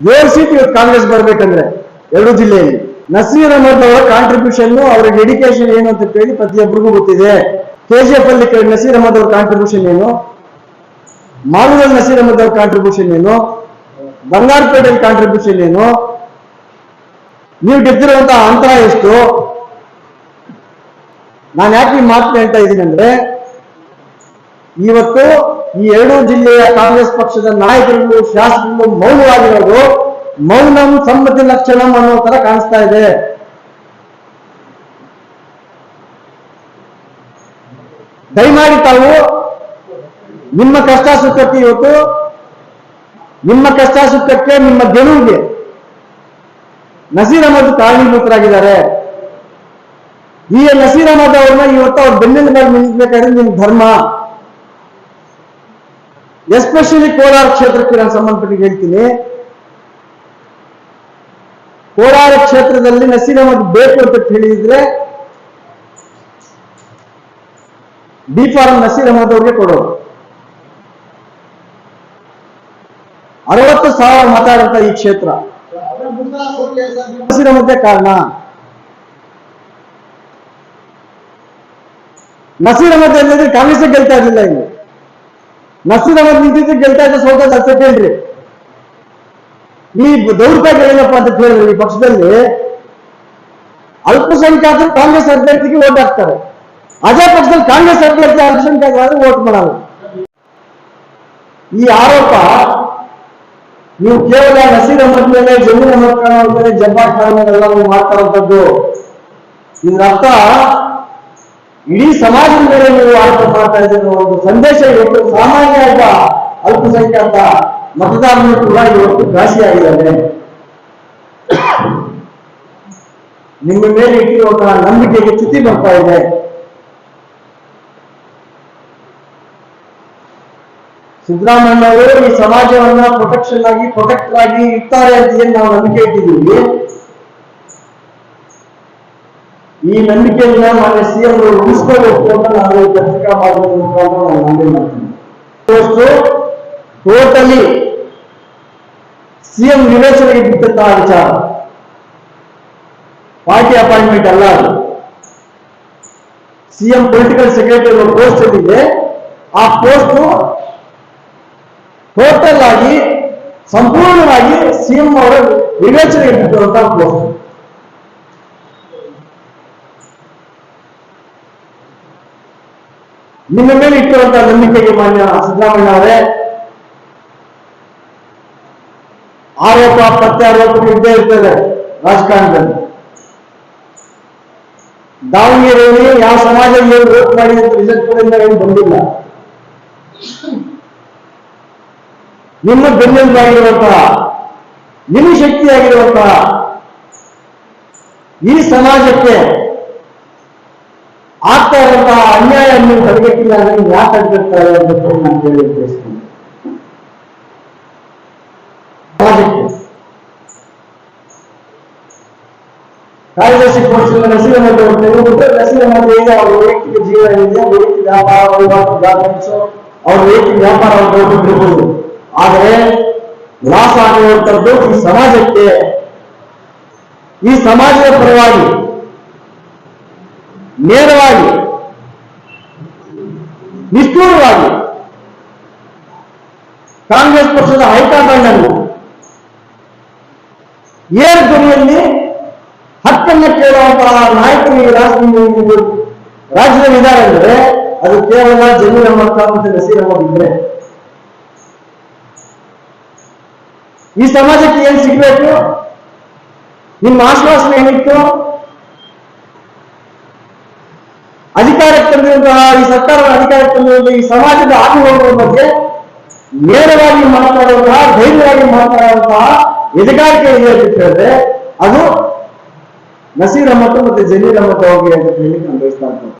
7 seat ಇವತ್ತು ಕಾಂಗ್ರೆಸ್ ಬರ್ಬೇಕಂದ್ರೆ ಎರಡು ಜಿಲ್ಲೆಯಲ್ಲಿ ನಸೀರ್ ಅಹಮದ್ ಅವರ ಕಾಂಟ್ರಿಬ್ಯೂಷನ್, ಅವರ ಡೆಡಿಕೇಶನ್ ಏನು ಅಂತ ಹೇಳಿ ಪ್ರತಿಯೊಬ್ಬರಿಗೂ ಗೊತ್ತಿದೆ. KGF ಅಲ್ಲಿ ನಸೀರ್ ಅಹಮದ್ ಅವರ ಕಾಂಟ್ರಿಬ್ಯೂಷನ್ ಏನು, ಮಾಲೂರಲ್ಲಿ ನಸೀರ್ ಅಹಮದ್ ಅವರ ಕಾಂಟ್ರಿಬ್ಯೂಷನ್ ಏನು, ಬಂಗಾರಪೇಟೆಯಲ್ಲಿ ಕಾಂಟ್ರಿಬ್ಯೂಷನ್ ಏನು, ನೀವು ಗೆದ್ದಿರುವಂತಹ ಅಂತರ ಎಷ್ಟು? ನಾನು ಯಾಕೆ ಈ ಮಾತನ್ನ ಹೇಳ್ತಾ ಇದ್ದೀನಿ ಅಂದ್ರೆ, ಇವತ್ತು ಈ ಎರಡೂ ಜಿಲ್ಲೆಯ ಕಾಂಗ್ರೆಸ್ ಪಕ್ಷದ ನಾಯಕರು ಶಾಸಕರು ಮೌನವಾಗಿರೋದು ಮೌನಂ ಸಮ್ಮತಿ ಲಕ್ಷಣಂ ಅನ್ನೋ ತರ ಕಾಣಿಸ್ತಾ ಇದೆ. ದಯಮಾಡಿ ತಾವು ನಿಮ್ಮ ಕಷ್ಟ ಸುಖಕ್ಕೆ ಇವತ್ತು ನಿಮ್ಮ ಕಷ್ಟ ಸುಖಕ್ಕೆ ನಿಮ್ಮ ಗೆಲುವಿಗೆ ನಸೀರ್ ಅಹಮದ್ ಕಾರಣೀಭೂತರಾಗಿದ್ದಾರೆ. ಈ ನಸೀರ್ ಅಹಮದ್ ಅವ್ರನ್ನ ಇವತ್ತು ಅವ್ರ ಬೆನ್ನೆಲುಬಾಗಿ ನಿಲ್ಲಿಸಬೇಕಾದ್ರೆ ನಿಮ್ಮ ಧರ್ಮ. ಎಸ್ಪೆಷಲಿ ಕೋಲಾರ ಕ್ಷೇತ್ರಕ್ಕೆ ನಾನು ಸಂಬಂಧಪಟ್ಟಿಗೆ ಹೇಳ್ತೀನಿ. ಕೋಲಾರ ಕ್ಷೇತ್ರದಲ್ಲಿ ನಸೀರ್ ಅಹಮದ್ ಬೇಕು ಅಂತ ಹೇಳಿದ್ರೆ ಡಿ ಫಾರಂ ನಸೀರ್ ಅಹಮದ್ ಅವ್ರಿಗೆ ಕೊಡೋದು. 60,000 ಮತ ಇರುತ್ತ ಈ ಕ್ಷೇತ್ರ ನಸೀರ್ ಅಹಮದ್ದೇ ಕಾರಣ. ನಸೀರ್ ಅಹಮದ್ ಹೇಳಿದ್ರೆ ಕಾಂಗ್ರೆಸ್ ಗೆಲ್ತಾ ಇರಲಿಲ್ಲ. ಇಲ್ಲಿ ನಸೀರ್ ಅಹಮದ್ ನಿಂತಿದ್ರೆ ಗೆಲ್ತಾ ಇದ್ದ ಸೋತ ಕೇಳ್ರಿ. ಈ ದೌರ್ಭಾಗ್ಯ ಏನಪ್ಪ ಅಂತ ಹೇಳಿದ್ರೆ, ಈ ಪಕ್ಷದಲ್ಲಿ ಅಲ್ಪಸಂಖ್ಯಾತರು ಕಾಂಗ್ರೆಸ್ ಅಭ್ಯರ್ಥಿಗೆ ವೋಟ್ ಹಾಕ್ತಾರೆ. ಅದೇ ಪಕ್ಷದಲ್ಲಿ ಕಾಂಗ್ರೆಸ್ ಅಭ್ಯರ್ಥಿ ಅಲ್ಪಸಂಖ್ಯಾತರಾದ್ರೆ ವೋಟ್ ಮಾಡಲ್ಲ. ಈ ಆರೋಪ ನೀವು ಕೇವಲ ನಸೀರ್ ಅಹಮದ್ ಮೇಲೆ, ಜಮೀರ್ ಅಹಮದ್ ಖಾನ್ ಅವ್ರ ಮೇಲೆ, ಜಬ್ಬಾರ್ ಖಾನ್ ಮೇಲೆಲ್ಲ ಮಾಡ್ತಾ ಇರುವಂತದ್ದು. ಇದರ ಅರ್ಥ ಇಡೀ ಸಮಾಜದ ಮೇಲೆ ನೀವು ಆರೋಪ ಮಾಡ್ತಾ ಇದ್ದೀರ ಒಂದು ಸಂದೇಶ ಇವತ್ತು ಸಾಮಾನ್ಯ ಒಬ್ಬ ಅಲ್ಪಸಂಖ್ಯಾತ ಮತದಾರರು ಕೂಡ ಇವತ್ತು ಘಾಸಿಯಾಗಿದ್ದಾರೆ. ನಿಮ್ಮ ಮೇಲೆ ಇಟ್ಟಿರುವಂತಹ ನಂಬಿಕೆಗೆ ಚ್ಯುತಿ ಬರ್ತಾ ಇದೆ. ಸಿದ್ದರಾಮಯ್ಯ ಅವರು ಈ ಸಮಾಜವನ್ನ ಪ್ರೊಟೆಕ್ಟರ್ ಆಗಿ ಇರ್ತಾರೆ ಅಂತ ಏನು ನಾವು ನಂಬಿಕೆ ಇಟ್ಟಿದ್ದೀವಿ, ಈ ನಂಬಿಕೆಯನ್ನ ಮಾನ್ಯ CM ಉಳಿಸ್ಕೋಬೇಕು ಅಂತ ನಾವು ಪತ್ರಿಕಾ ಮಾಧ್ಯಮದ ಮುಖಾಂತರ ನಾವು ನಂಬಿ ಮಾಡ್ತೀವಿ. ಟೋಟಲಿ CM ವಿವೇಚನೆಗೆ ಬಿಟ್ಟಂತಹ ವಿಚಾರ, ಪಾರ್ಟಿ ಅಪಾಯಿಂಟ್ಮೆಂಟ್ ಅಲ್ಲ. ಅದು CM ಪೊಲಿಟಿಕಲ್ ಸೆಕ್ರೆಟರಿ ಪೋಸ್ಟ್ ಏನಿದೆ, ಆ ಪೋಸ್ಟ್ ಟೋಟಲ್ ಆಗಿ ಸಂಪೂರ್ಣವಾಗಿ CM ಅವರ ವಿವೇಚನೆಗೆ ಬಿಟ್ಟಿರುವಂತಹ ಪೋಸ್ಟ್. ನಿಮ್ಮ ಮೇಲೆ ಇಟ್ಟಿರುವಂತಹ ನಂಬಿಕೆಗೆ ಮಾನ್ಯ ಸಿದ್ದರಾಮಯ್ಯ ಅವರೇ, ಆರೋಪ ಪ್ರತ್ಯಾರೋಪಗಳು ಇದ್ದೇ ಇರ್ತದೆ ರಾಜಕಾರಣದಲ್ಲಿ. ದಾವಣಗೆರೆಯಲ್ಲಿ ಯಾವ ಸಮಾಜದಲ್ಲಿ ವೋಟ್ ಮಾಡಿ ರಿಸಲ್ಟ್ ಕೂಡ ಏನು ಬಂದಿಲ್ಲ. ನಿಮ್ಮ ಬೆನ್ನೆಲುಬಾಗಿರುವಂತಹ, ನಿಮ್ಮ ಶಕ್ತಿಯಾಗಿರುವಂತಹ ಈ ಸಮಾಜಕ್ಕೆ ಆಗ್ತಾ ಇರುವಂತಹ ಅನ್ಯಾಯ ನೀವು ತಡೆಗಟ್ಟಿಲ್ಲ ಅಂದ್ರೆ ಯಾಕೆ ತಡೆಗಟ್ತಾರೆ ಅಂತ ನಾನು ಹೇಳಿ ಬಯಸ್ತೀನಿ. ಸಮಾಜಕ್ಕೆ ಕಾರ್ಯದರ್ಶಿ ಪಕ್ಷದ ನಸೀರ್ ಅಹಮದ್ ಅವರು ತೆಗೆದುಬಿಟ್ಟು, ನಸೀರ್ ಅಹಮದ್ ಈಗ ಅವ್ರ ವೈಯಕ್ತಿಕ ಜೀವನ ಏನಿದೆ, ವೈಯಕ್ತಿಕ ವ್ಯಾಪಾರ, ಗಾರ್ಮೆಂಟ್ಸ್, ಅವ್ರ ವೈಯಕ್ತಿಕ ವ್ಯಾಪಾರ ಹೋಗ್ಬಿಟ್ಟಿರ್ಬೋದು. ಆದರೆ ಲಾಸ್ ಆಗಿರುವಂತದ್ದು ಈ ಸಮಾಜಕ್ಕೆ, ಈ ಸಮಾಜದ ಪರವಾಗಿ ನೇರವಾಗಿ ನಿಷ್ಠೂರವಾಗಿ ಕಾಂಗ್ರೆಸ್ ಪಕ್ಷದ ಹೈಕಮಾಂಡ್ ಅನ್ನು ಏರ್ ಧ್ವನಿಯಲ್ಲಿ ಹಕ್ಕನ್ನು ಕೇಳುವಂತಹ ನಾಯಕರು ರಾಜ್ಯದಲ್ಲಿದ್ದಾರೆ ಅಂದರೆ ಅದು ಕೇವಲ ಜಮೀರ್ ಅಹಮದ್ ಖಾನ್ ಮತ್ತು ನಸೀರ್ ಅಹಮದ್ ಇದ್ರೆ. ಈ ಸಮಾಜಕ್ಕೆ ಏನ್ ಸಿಗ್ಬೇಕು? ನಿಮ್ಮ ಆಶ್ವಾಸನೆ ಏನಿತ್ತು? ಅಧಿಕಾರಕ್ಕೆ ತಂದಿರುವಂತಹ ಈ ಸರ್ಕಾರದ ಅಧಿಕಾರಕ್ಕೆ ತಂದಿರುವಂತಹ ಈ ಸಮಾಜದ ಆಗುವವರ ಬಗ್ಗೆ ನೇರವಾಗಿ ಮಾತನಾಡುವಂತಹ, ಧೈರ್ಯವಾಗಿ ಮಾತನಾಡುವಂತಹ ಎದೆಗಾರಿಕೆ ಇದೆ ಅಂತ ಹೇಳಿದ್ರೆ ಅದು ನಸೀರ್ ಅಹಮದ್ ಮತ್ತೆ ಜಮೀರ್ ಅಹಮದ್ ಅವರಿಗೆ ಅಂತ ಹೇಳಿ ನಾನು ಬಯಸ್ತಾ ಇದ್ದೀನಿ.